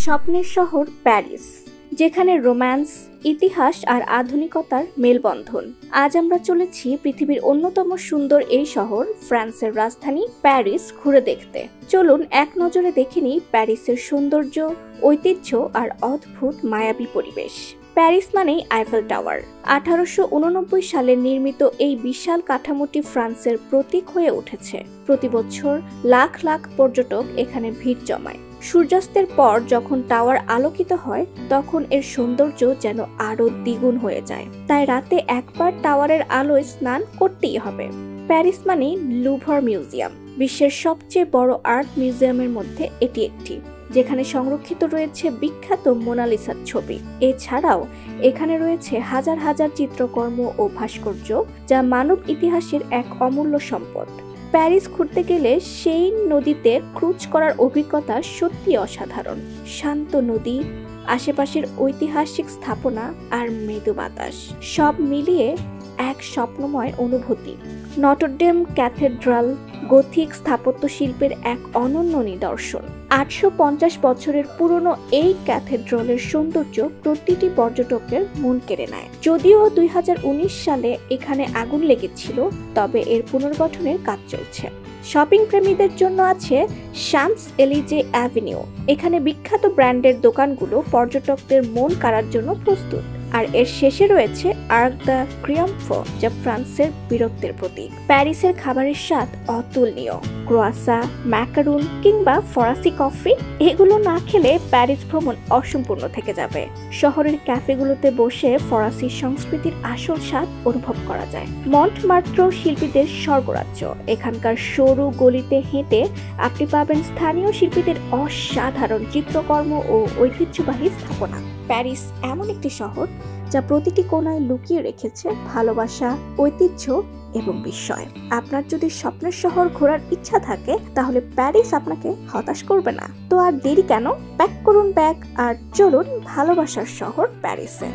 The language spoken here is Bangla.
স্বপ্নের শহর প্যারিস, যেখানে রোম্যান্স, ইতিহাস আর আধুনিকতার মেলবন্ধন। আজ আমরা চলেছি পৃথিবীর অন্যতম সুন্দর এই শহর ফ্রান্সের রাজধানী প্যারিস ঘুরে দেখতে। চলুন এক নজরে দেখে নিই প্যারিসের সৌন্দর্য, ঐতিহ্য আর অদ্ভুত মায়াবী পরিবেশ। প্যারিস মানেই আইফেল টাওয়ার। 1889 সালে নির্মিত এই বিশাল কাঠামোটি ফ্রান্সের প্রতীক হয়ে উঠেছে। প্রতি বছর লাখ লাখ পর্যটক এখানে ভিড় জমায়। সূর্যাস্তের পর যখন টাওয়ার আলোকিত হয় তখন এর সৌন্দর্য যেন আরো দ্বিগুণ হয়ে যায়। তাই রাতে একবার টাওয়ারের আলোয় স্নান করতেই হবে। প্যারিস মানে লুভর মিউজিয়াম, বিশ্বের সবচেয়ে বড় আর্ট মিউজিয়ামের মধ্যে এটি একটি, যেখানে সংরক্ষিত রয়েছে বিখ্যাত মোনালিসার ছবি। এছাড়াও এখানে রয়েছে হাজার হাজার চিত্রকর্ম ও ভাস্কর্য, যা মানব ইতিহাসের এক অমূল্য সম্পদ। প্যারিস ঘুরতে গেলে সেই নদীতে ক্রুজ করার অভিজ্ঞতা সত্যি অসাধারণ। শান্ত নদী, আশেপাশের ঐতিহাসিক স্থাপনা আর মৃদু বাতাস, সব মিলিয়ে এক স্বপ্নময় অনুভূতি। নটরডেম ক্যাথেড্রাল গথিক স্থাপত্য শিল্পের এক অনন্য নিদর্শন। 850 বছরের পুরনো এই ক্যাথেড্রালের সৌন্দর্য প্রতিটি পর্যটকের মন কেড়ে নেয়। যদিও 2019 সালে এখানে আগুন লেগেছিল, তবে এর পুনর্গঠনের কাজ চলছে। শপিং প্রেমীদের জন্য আছে শামস এলিজে অ্যাভিনিউ। এখানে বিখ্যাত ব্র্যান্ডের দোকানগুলো পর্যটকদের মন কাড়ার জন্য প্রস্তুত। আর এর শেষে রয়েছে আর্ক দ্য ট্রিয়ম্ফ, যা ফ্রান্সের বীরত্বের প্রতীক। প্যারিসের খাবারের স্বাদ অতুলনীয়। ক্রোয়াসা, ম্যাকারুন কিংবা ফরাসি কফি, এগুলো না খেলে প্যারিস ভ্রমণ অসম্পূর্ণ থেকে যাবে। শহরের ক্যাফেগুলোতে বসে ফরাসি সংস্কৃতির আসল স্বাদ অনুভব করা যায়। মন্টমার্ত্র শিল্পীদের স্বর্গরাজ্য। এখানকার সরু গলিতে হেঁটে আপনি পাবেন স্থানীয় শিল্পীদের অসাধারণ চিত্রকর্ম ও ঐতিহ্যবাহী স্থাপনা। প্যারিস এমন একটি শহর যা প্রতিটি কোণায় লুকিয়ে রেখেছে ভালোবাসা, ঐতিহ্য এবং বিস্ময়। আপনার যদি স্বপ্নের শহর ঘোরার ইচ্ছা থাকে, তাহলে প্যারিস আপনাকে হতাশ করবে না। তো আর দেরি কেন? প্যাক করুন ব্যাগ আর চলুন ভালোবাসার শহর প্যারিসে।